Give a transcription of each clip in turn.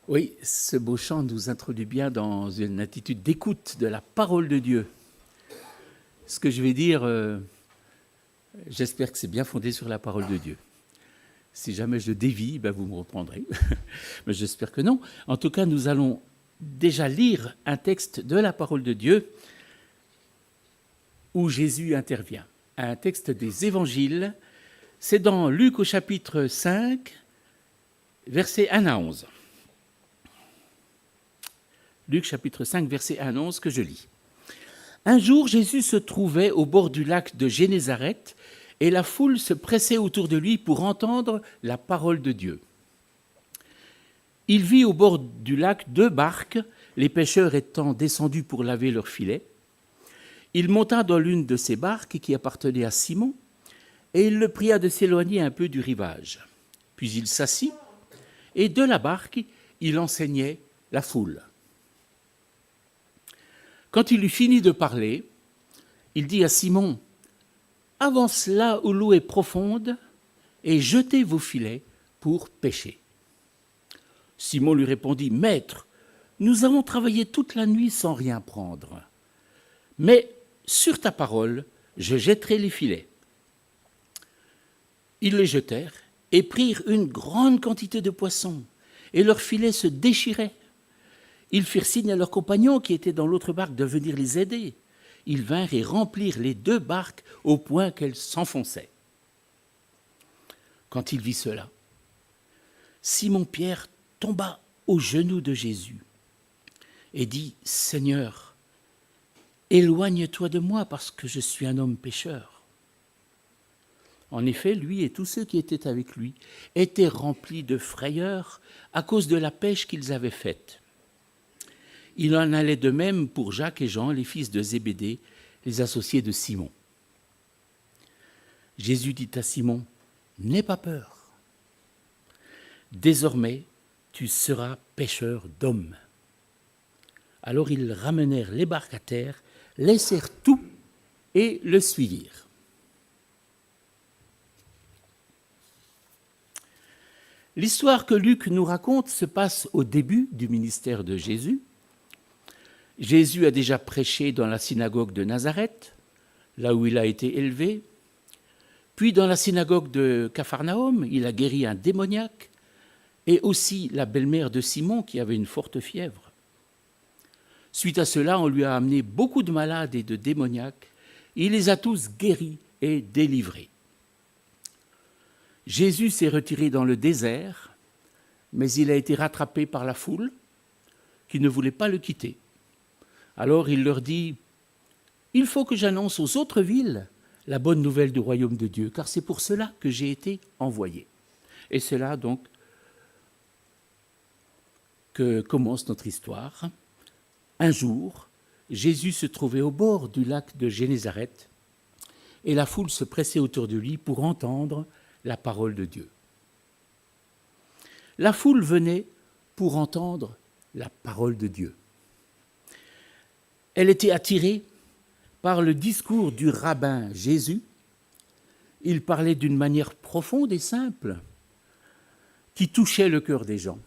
Oui, ce beau chant nous introduit bien dans une attitude d'écoute de la parole de Dieu. Ce que je vais dire, j'espère que c'est bien fondé sur la parole de Dieu. Si jamais je dévie, vous me reprendrez. Mais j'espère que non. En tout cas, nous allons déjà lire un texte de la parole de Dieu où Jésus intervient. Un texte des évangiles. C'est dans Luc au chapitre 5, versets 1 à 11. Luc chapitre 5, verset 1 à 11 que je lis. Un jour, Jésus se trouvait au bord du lac de Génézareth et la foule se pressait autour de lui pour entendre la parole de Dieu. Il vit au bord du lac 2 barques, les pêcheurs étant descendus pour laver leurs filets. Il monta dans l'une de ces barques qui appartenait à Simon et il le pria de s'éloigner un peu du rivage. Puis il s'assit et de la barque, il enseignait la foule. Quand il eut fini de parler, il dit à Simon, « Avance là où l'eau est profonde et jetez vos filets pour pêcher. » Simon lui répondit, « Maître, nous avons travaillé toute la nuit sans rien prendre. Mais sur ta parole, je jetterai les filets. » Ils les jetèrent et prirent une grande quantité de poissons, et leurs filets se déchiraient. Ils firent signe à leurs compagnons qui étaient dans l'autre barque de venir les aider. Ils vinrent et remplirent les 2 barques au point qu'elles s'enfonçaient. Quand il vit cela, Simon-Pierre tomba aux genoux de Jésus et dit, « Seigneur, éloigne-toi de moi parce que je suis un homme pécheur. » En effet, lui et tous ceux qui étaient avec lui étaient remplis de frayeur à cause de la pêche qu'ils avaient faite. Il en allait de même pour Jacques et Jean, les fils de Zébédée, les associés de Simon. Jésus dit à Simon, « N'aie pas peur. Désormais, tu seras pêcheur d'hommes. » Alors ils ramenèrent les barques à terre, laissèrent tout et le suivirent. L'histoire que Luc nous raconte se passe au début du ministère de Jésus. Jésus a déjà prêché dans la synagogue de Nazareth, là où il a été élevé. Puis dans la synagogue de Capharnaüm, il a guéri un démoniaque et aussi la belle-mère de Simon qui avait une forte fièvre. Suite à cela, on lui a amené beaucoup de malades et de démoniaques. Il les a tous guéris et délivrés. Jésus s'est retiré dans le désert, mais il a été rattrapé par la foule qui ne voulait pas le quitter. Alors il leur dit, « Il faut que j'annonce aux autres villes la bonne nouvelle du royaume de Dieu, car c'est pour cela que j'ai été envoyé. » Et c'est là donc que commence notre histoire. Un jour, Jésus se trouvait au bord du lac de Génézareth et la foule se pressait autour de lui pour entendre la parole de Dieu. La foule venait pour entendre la parole de Dieu. Elle était attirée par le discours du rabbin Jésus. Il parlait d'une manière profonde et simple qui touchait le cœur des gens.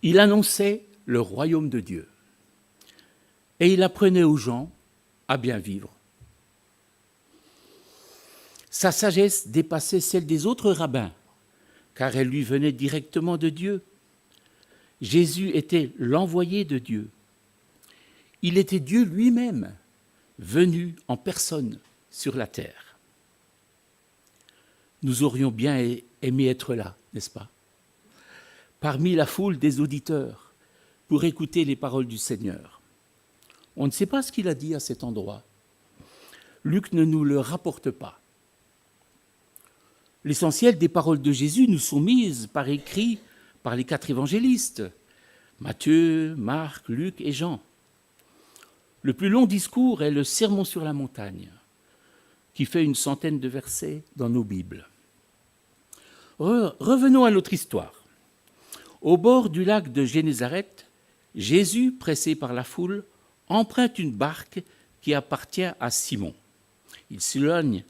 Il annonçait le royaume de Dieu et il apprenait aux gens à bien vivre. Sa sagesse dépassait celle des autres rabbins, car elle lui venait directement de Dieu. Jésus était l'envoyé de Dieu. Il était Dieu lui-même, venu en personne sur la terre. Nous aurions bien aimé être là, n'est-ce pas? Parmi la foule des auditeurs, pour écouter les paroles du Seigneur. On ne sait pas ce qu'il a dit à cet endroit. Luc ne nous le rapporte pas. L'essentiel des paroles de Jésus nous sont mises par écrit par les 4 évangélistes, Matthieu, Marc, Luc et Jean. Le plus long discours est le Sermon sur la montagne, qui fait une centaine de versets dans nos Bibles. Revenons à notre histoire. Au bord du lac de Génézareth, Jésus, pressé par la foule, emprunte une barque qui appartient à Simon. Il s'éloigne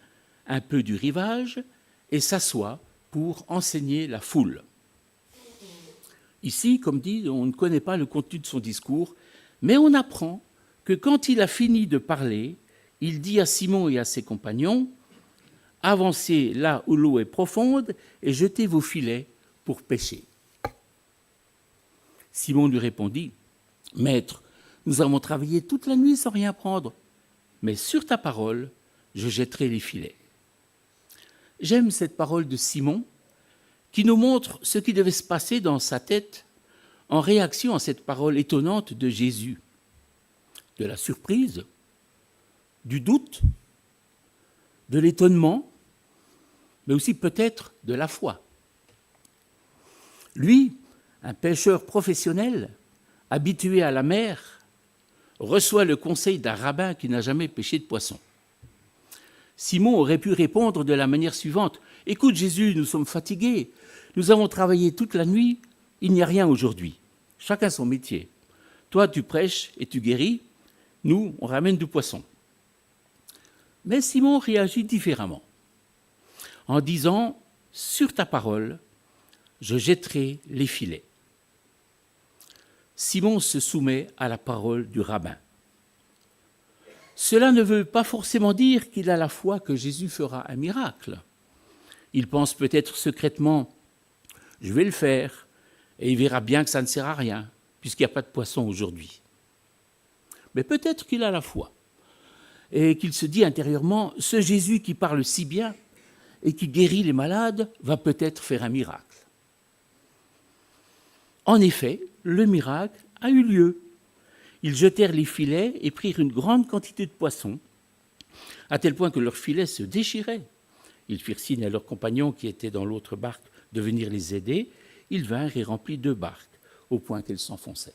un peu du rivage et s'assoit pour enseigner la foule. Ici, comme dit, on ne connaît pas le contenu de son discours, mais on apprend que quand il a fini de parler, il dit à Simon et à ses compagnons, « Avancez là où l'eau est profonde et jetez vos filets pour pêcher. » Simon lui répondit, « Maître, nous avons travaillé toute la nuit sans rien prendre, mais sur ta parole, je jetterai les filets. » J'aime cette parole de Simon qui nous montre ce qui devait se passer dans sa tête en réaction à cette parole étonnante de Jésus. De la surprise, du doute, de l'étonnement, mais aussi peut-être de la foi. Lui, un pêcheur professionnel, habitué à la mer, reçoit le conseil d'un rabbin qui n'a jamais pêché de poisson. Simon aurait pu répondre de la manière suivante, « Écoute Jésus, nous sommes fatigués, nous avons travaillé toute la nuit, il n'y a rien aujourd'hui. Chacun son métier. Toi, tu prêches et tu guéris, nous, on ramène du poisson. » Mais Simon réagit différemment, en disant, « Sur ta parole, je jetterai les filets. » Simon se soumet à la parole du rabbin. Cela ne veut pas forcément dire qu'il a la foi que Jésus fera un miracle. Il pense peut-être secrètement, « Je vais le faire, et il verra bien que ça ne sert à rien, puisqu'il n'y a pas de poisson aujourd'hui. » Mais peut-être qu'il a la foi, et qu'il se dit intérieurement, « Ce Jésus qui parle si bien et qui guérit les malades va peut-être faire un miracle. » En effet, le miracle a eu lieu. Ils jetèrent les filets et prirent une grande quantité de poissons, à tel point que leurs filets se déchiraient. Ils firent signe à leurs compagnons qui étaient dans l'autre barque de venir les aider. Ils vinrent et remplirent 2 barques, au point qu'elles s'enfonçaient.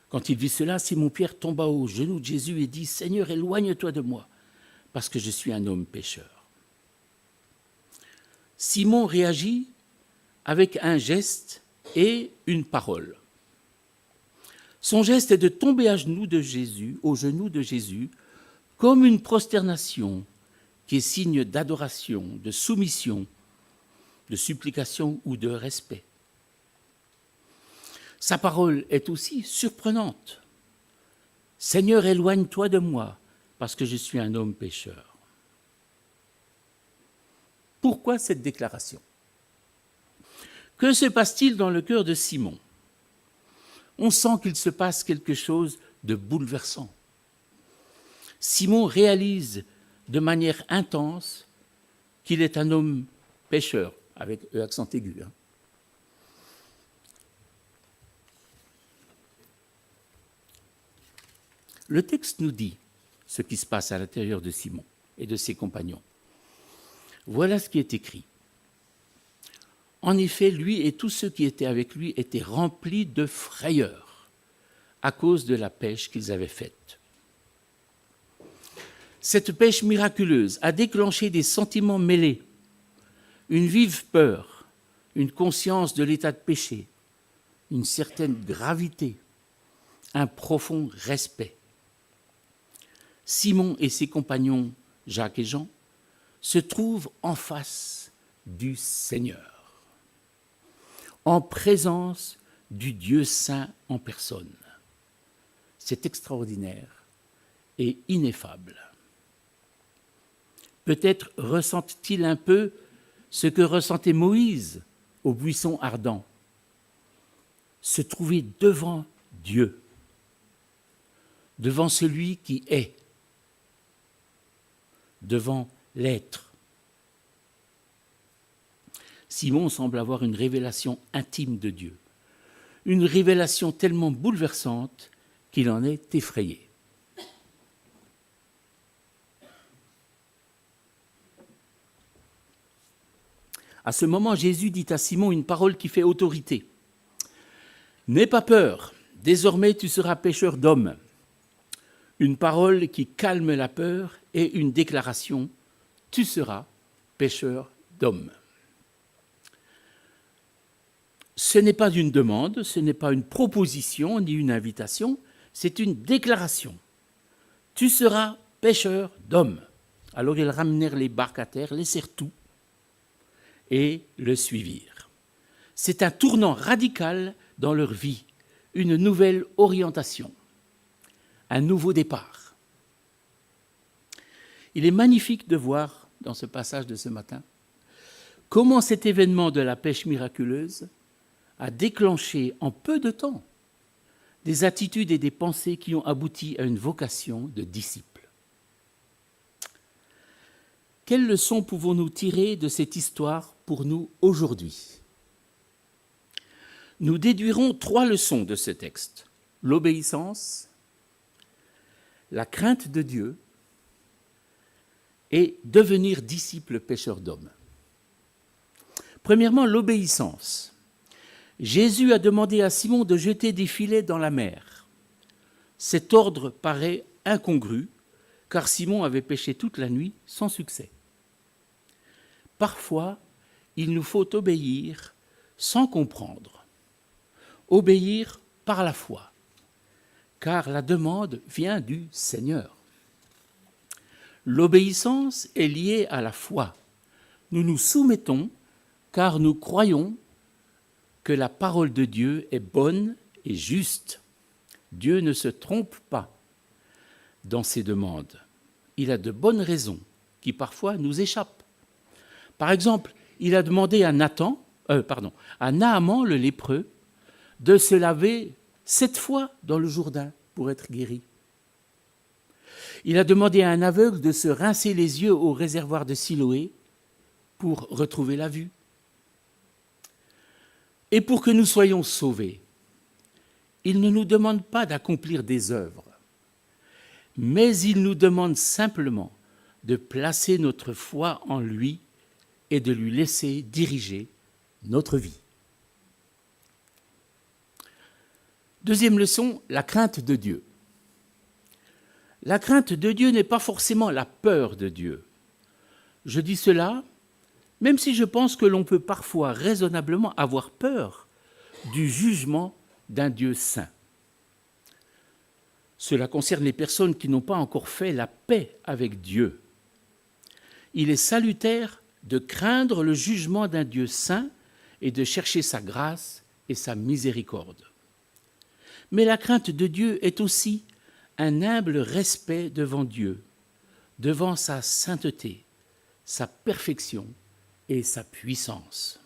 Quand il vit cela, Simon-Pierre tomba aux genoux de Jésus et dit, « Seigneur, éloigne-toi de moi, parce que je suis un homme pécheur. » Simon réagit avec un geste et une parole. Son geste est de tomber aux genoux de Jésus, comme une prosternation qui est signe d'adoration, de soumission, de supplication ou de respect. Sa parole est aussi surprenante. « Seigneur, éloigne-toi de moi, parce que je suis un homme pécheur. » Pourquoi cette déclaration ? Que se passe-t-il dans le cœur de Simon ? On sent qu'il se passe quelque chose de bouleversant. Simon réalise de manière intense qu'il est un homme pécheur, avec l'accent aigu. Le texte nous dit ce qui se passe à l'intérieur de Simon et de ses compagnons. Voilà ce qui est écrit. En effet, lui et tous ceux qui étaient avec lui étaient remplis de frayeur à cause de la pêche qu'ils avaient faite. Cette pêche miraculeuse a déclenché des sentiments mêlés, une vive peur, une conscience de l'état de péché, une certaine gravité, un profond respect. Simon et ses compagnons, Jacques et Jean, se trouvent en face du Seigneur, en présence du Dieu saint en personne. C'est extraordinaire et ineffable. Peut-être ressentent-ils un peu ce que ressentait Moïse au buisson ardent, se trouver devant Dieu, devant celui qui est, devant l'être. Simon semble avoir une révélation intime de Dieu, une révélation tellement bouleversante qu'il en est effrayé. À ce moment, Jésus dit à Simon une parole qui fait autorité. « N'aie pas peur, désormais tu seras pêcheur d'hommes. » Une parole qui calme la peur et une déclaration « Tu seras pêcheur d'hommes. » Ce n'est pas une demande, ce n'est pas une proposition ni une invitation, c'est une déclaration. « Tu seras pêcheur d'hommes. » Alors ils ramenèrent les barques à terre, laissèrent tout et le suivirent. C'est un tournant radical dans leur vie, une nouvelle orientation, un nouveau départ. Il est magnifique de voir, dans ce passage de ce matin, comment cet événement de la pêche miraculeuse a déclenché en peu de temps des attitudes et des pensées qui ont abouti à une vocation de disciple. Quelles leçons pouvons-nous tirer de cette histoire pour nous aujourd'hui ? Nous déduirons 3 leçons de ce texte. L'obéissance, la crainte de Dieu et devenir disciple pêcheur d'hommes. Premièrement, l'obéissance. Jésus a demandé à Simon de jeter des filets dans la mer. Cet ordre paraît incongru, car Simon avait pêché toute la nuit sans succès. Parfois, il nous faut obéir sans comprendre. Obéir par la foi, car la demande vient du Seigneur. L'obéissance est liée à la foi. Nous nous soumettons car nous croyons que la parole de Dieu est bonne et juste. Dieu ne se trompe pas dans ses demandes. Il a de bonnes raisons qui parfois nous échappent. Par exemple, il a demandé à Naaman le lépreux de se laver 7 fois dans le Jourdain pour être guéri. Il a demandé à un aveugle de se rincer les yeux au réservoir de Siloé pour retrouver la vue. Et pour que nous soyons sauvés, il ne nous demande pas d'accomplir des œuvres, mais il nous demande simplement de placer notre foi en lui et de lui laisser diriger notre vie. Deuxième leçon, la crainte de Dieu. La crainte de Dieu n'est pas forcément la peur de Dieu. Je dis cela, même si je pense que l'on peut parfois raisonnablement avoir peur du jugement d'un Dieu saint. Cela concerne les personnes qui n'ont pas encore fait la paix avec Dieu. Il est salutaire de craindre le jugement d'un Dieu saint et de chercher sa grâce et sa miséricorde. Mais la crainte de Dieu est aussi un humble respect devant Dieu, devant sa sainteté, sa perfection et sa puissance.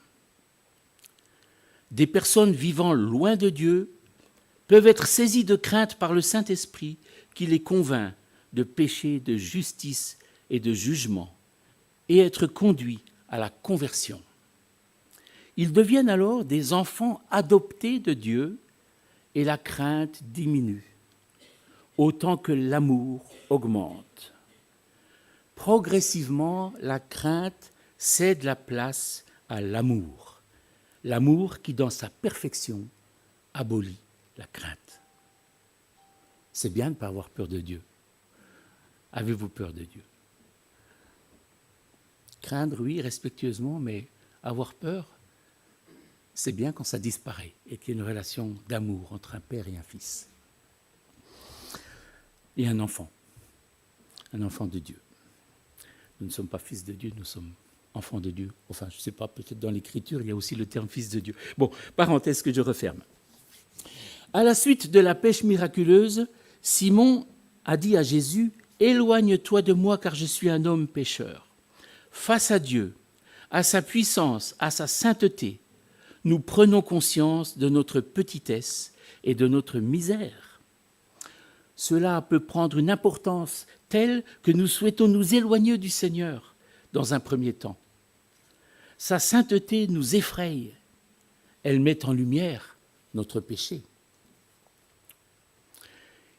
Des personnes vivant loin de Dieu peuvent être saisies de crainte par le Saint-Esprit qui les convainc de péché, de justice et de jugement, et être conduits à la conversion. Ils deviennent alors des enfants adoptés de Dieu et la crainte diminue, autant que l'amour augmente. Progressivement, la crainte cède la place à l'amour qui, dans sa perfection, abolit la crainte. C'est bien de ne pas avoir peur de Dieu. Avez-vous peur de Dieu? Craindre, oui, respectueusement, mais avoir peur, c'est bien quand ça disparaît et qu'il y a une relation d'amour entre un père et un fils. Et un enfant de Dieu. Nous ne sommes pas fils de Dieu, nous sommes enfants de Dieu. Enfin, je ne sais pas, peut-être dans l'Écriture, il y a aussi le terme fils de Dieu. Bon, parenthèse que je referme. À la suite de la pêche miraculeuse, Simon a dit à Jésus, « Éloigne-toi de moi car je suis un homme pécheur. » Face à Dieu, à sa puissance, à sa sainteté, nous prenons conscience de notre petitesse et de notre misère. Cela peut prendre une importance telle que nous souhaitons nous éloigner du Seigneur dans un premier temps. Sa sainteté nous effraie. Elle met en lumière notre péché.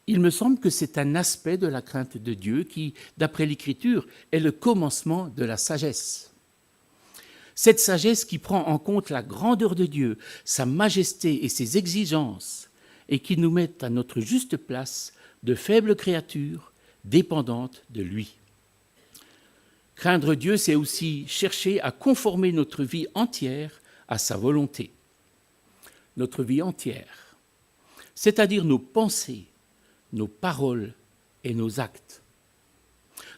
Il me semble que c'est un aspect de la crainte de Dieu qui, d'après l'Écriture, est le commencement de la sagesse. Cette sagesse qui prend en compte la grandeur de Dieu, sa majesté et ses exigences, et qui nous met à notre juste place de faibles créatures dépendantes de lui. Craindre Dieu, c'est aussi chercher à conformer notre vie entière à sa volonté. Notre vie entière, c'est-à-dire nos pensées, nos paroles et nos actes,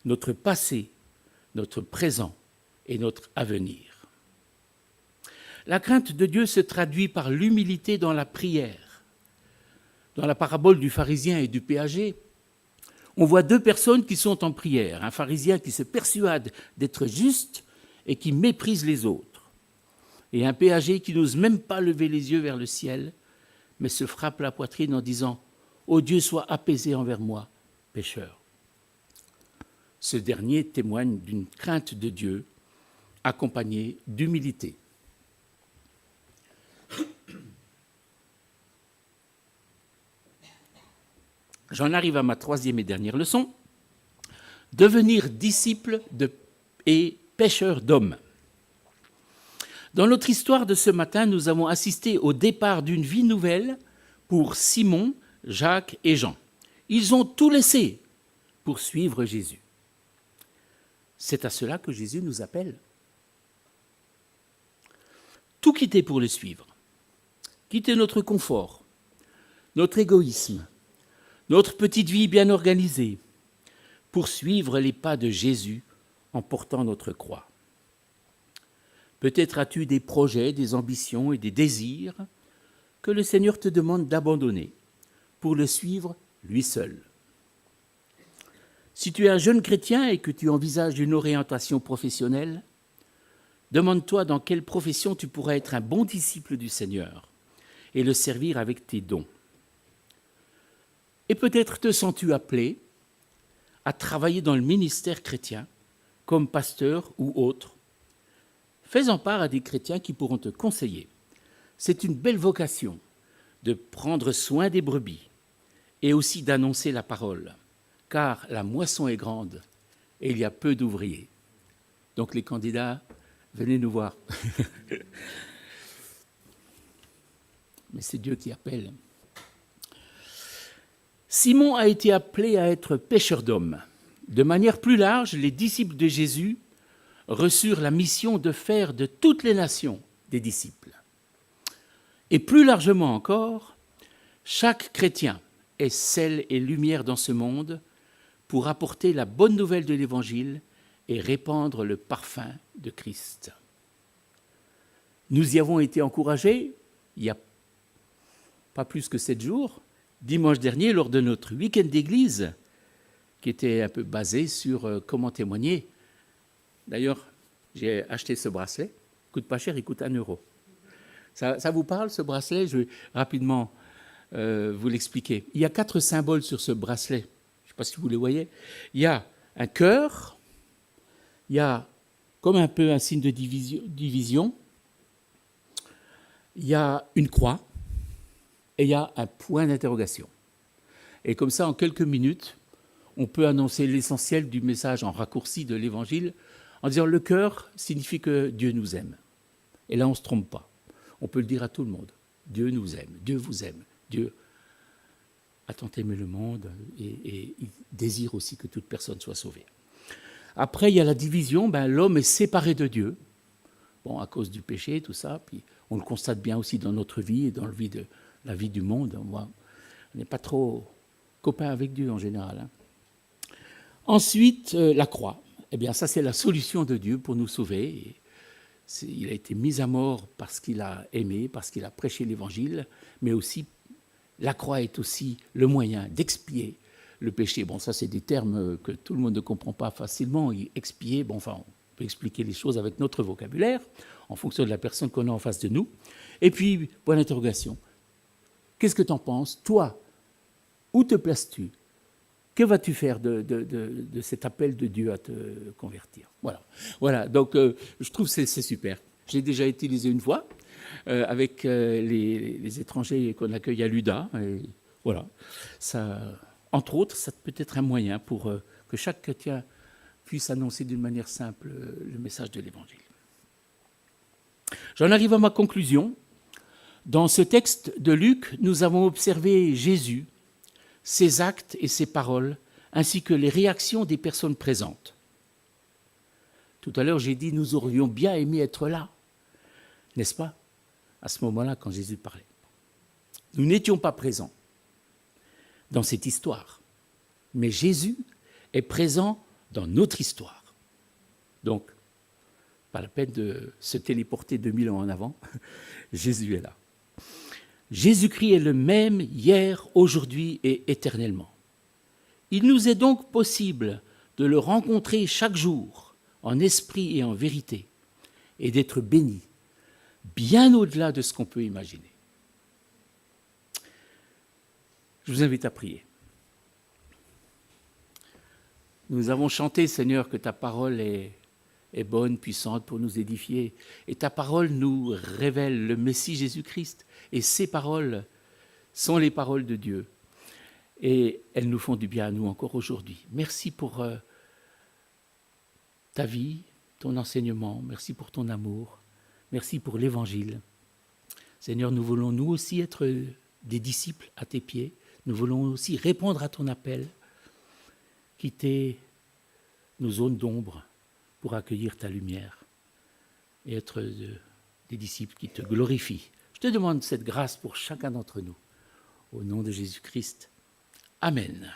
notre passé, notre présent et notre avenir. La crainte de Dieu se traduit par l'humilité dans la prière. Dans la parabole du pharisien et du péager, on voit deux personnes qui sont en prière. Un pharisien qui se persuade d'être juste et qui méprise les autres. Et un péager qui n'ose même pas lever les yeux vers le ciel, mais se frappe la poitrine en disant « Ô Dieu, sois apaisé envers moi, pécheur ». Ce dernier témoigne d'une crainte de Dieu accompagnée d'humilité. J'en arrive à ma troisième et dernière leçon. Devenir disciple et pêcheur d'hommes. Dans notre histoire de ce matin, nous avons assisté au départ d'une vie nouvelle pour Simon, Jacques et Jean. Ils ont tout laissé pour suivre Jésus. C'est à cela que Jésus nous appelle. Tout quitter pour le suivre. Quitter notre confort, notre égoïsme, notre petite vie bien organisée, pour suivre les pas de Jésus en portant notre croix. Peut-être as-tu des projets, des ambitions et des désirs que le Seigneur te demande d'abandonner pour le suivre lui seul. Si tu es un jeune chrétien et que tu envisages une orientation professionnelle, demande-toi dans quelle profession tu pourrais être un bon disciple du Seigneur et le servir avec tes dons. Et peut-être te sens-tu appelé à travailler dans le ministère chrétien, comme pasteur ou autre. Fais-en part à des chrétiens qui pourront te conseiller. C'est une belle vocation de prendre soin des brebis et aussi d'annoncer la parole, car la moisson est grande et il y a peu d'ouvriers. Donc les candidats, venez nous voir. Mais c'est Dieu qui appelle. Simon a été appelé à être pêcheur d'hommes. De manière plus large, les disciples de Jésus reçurent la mission de faire de toutes les nations des disciples. Et plus largement encore, chaque chrétien est sel et lumière dans ce monde pour apporter la bonne nouvelle de l'Évangile et répandre le parfum de Christ. Nous y avons été encouragés il n'y a pas plus que 7 jours, dimanche dernier, lors de notre week-end d'église, qui était un peu basé sur comment témoigner. D'ailleurs, j'ai acheté ce bracelet. Il ne coûte pas cher, il coûte 1 euro. Ça vous parle, ce bracelet? Je vais rapidement vous l'expliquer. Il y a 4 symboles sur ce bracelet. Je ne sais pas si vous les voyez. Il y a un cœur, il y a comme un peu un signe de division, il y a une croix, et il y a un point d'interrogation. Et comme ça, en quelques minutes, on peut annoncer l'essentiel du message en raccourci de l'Évangile en disant le cœur signifie que Dieu nous aime. Et là, on ne se trompe pas. On peut le dire à tout le monde. Dieu nous aime, Dieu vous aime. Dieu a tant aimé le monde et il désire aussi que toute personne soit sauvée. Après, il y a la division. L'homme est séparé de Dieu, à cause du péché, tout ça. Puis on le constate bien aussi dans notre vie et dans la vie du monde. On n'est pas trop copains avec Dieu en général. Ensuite, la croix. Eh bien, ça, c'est la solution de Dieu pour nous sauver. Il a été mis à mort parce qu'il a aimé, parce qu'il a prêché l'Évangile, mais aussi, la croix est aussi le moyen d'expier le péché. Bon, ça, c'est des termes que tout le monde ne comprend pas facilement. Expier, on peut expliquer les choses avec notre vocabulaire, en fonction de la personne qu'on a en face de nous. Et puis, point d'interrogation. Qu'est-ce que tu en penses? Toi, où te places-tu? Que vas-tu faire de cet appel de Dieu à te convertir? Voilà. Donc, je trouve que c'est super. J'ai déjà utilisé une fois avec les étrangers qu'on accueille à l'UDA. Et voilà. Ça, entre autres, ça peut être un moyen pour que chaque chrétien puisse annoncer d'une manière simple le message de l'Évangile. J'en arrive à ma conclusion. Dans ce texte de Luc, nous avons observé Jésus, ses actes et ses paroles, ainsi que les réactions des personnes présentes. Tout à l'heure, j'ai dit, nous aurions bien aimé être là, n'est-ce pas? À ce moment-là, quand Jésus parlait. Nous n'étions pas présents dans cette histoire, mais Jésus est présent dans notre histoire. Donc, Pas la peine de se téléporter 2000 ans en avant. Jésus est là. Jésus-Christ est le même hier, aujourd'hui et éternellement. Il nous est donc possible de le rencontrer chaque jour, en esprit et en vérité, et d'être bénis, bien au-delà de ce qu'on peut imaginer. Je vous invite à prier. Nous avons chanté, Seigneur, que ta parole est bonne, puissante pour nous édifier. Et ta parole nous révèle le Messie Jésus-Christ. Et ces paroles sont les paroles de Dieu. Et elles nous font du bien à nous encore aujourd'hui. Merci pour ta vie, ton enseignement. Merci pour ton amour. Merci pour l'Évangile. Seigneur, nous voulons nous aussi être des disciples à tes pieds. Nous voulons aussi répondre à ton appel, quitter nos zones d'ombre pour accueillir ta lumière et être des disciples qui te glorifient. Je te demande cette grâce pour chacun d'entre nous. Au nom de Jésus-Christ. Amen.